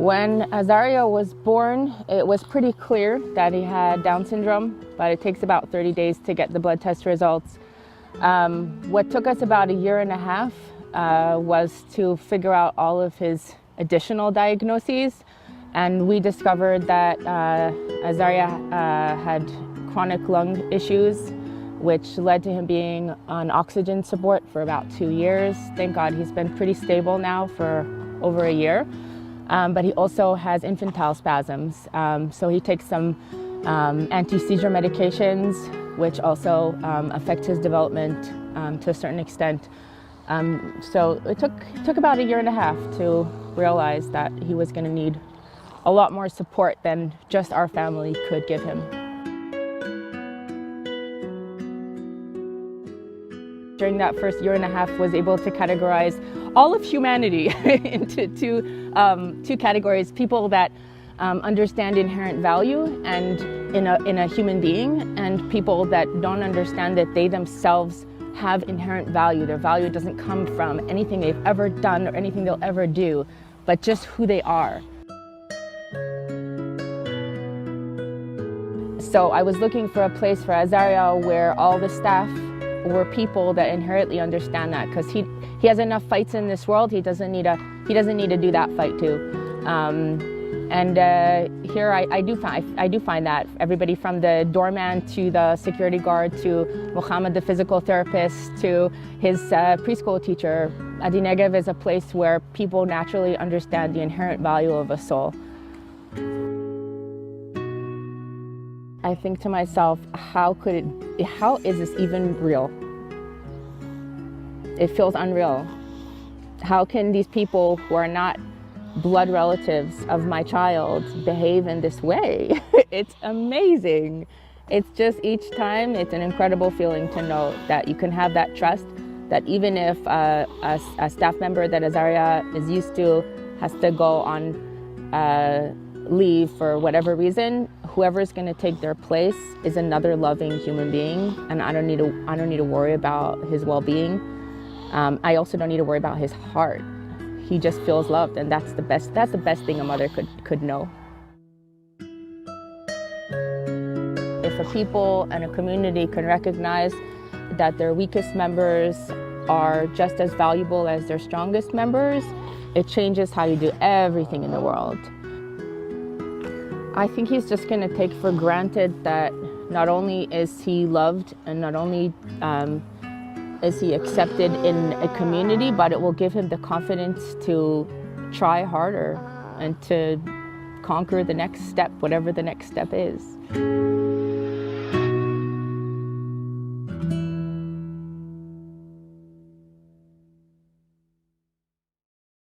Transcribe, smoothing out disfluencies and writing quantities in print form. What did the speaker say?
When Azaria was born, it was pretty clear that he had Down syndrome, but it takes about 30 days to get the blood test results. What took us about a year and a half was to figure out all of his additional diagnoses, and we discovered that Azaria had chronic lung issues, which led to him being on oxygen support for about 2 years. Thank God he's been pretty stable now for over a year. But he also has infantile spasms. So he takes some anti-seizure medications, which also affect his development to a certain extent. So it took about a year and a half to realize that he was going to need a lot more support than just our family could give him. During that first year and a half, was able to categorize all of humanity into two categories: people that understand inherent value and in a human being, and people that don't understand that they themselves have inherent value. Their value doesn't come from anything they've ever done or anything they'll ever do, but just who they are. So I was looking for a place for Azaria where all the staff were people that inherently understand that, because he has enough fights in this world. He doesn't need to do that fight too. Here I do find that everybody from the doorman to the security guard to Muhammad, the physical therapist, to his preschool teacher, Adi Negev is a place where people naturally understand the inherent value of a soul. I think to myself, how is this even real? It feels unreal. How can these people who are not blood relatives of my child behave in this way? It's amazing. It's just each time, it's an incredible feeling to know that you can have that trust, that even if a staff member that Azaria is used to has to go on leave for whatever reason, whoever is going to take their place is another loving human being, and I don't need to worry about his well-being. I also don't need to worry about his heart. He just feels loved, and that's the best thing a mother could know. If a people and a community can recognize that their weakest members are just as valuable as their strongest members, it changes how you do everything in the world. I think he's just going to take for granted that not only is he loved and not only is he accepted in a community, but it will give him the confidence to try harder and to conquer the next step, whatever the next step is.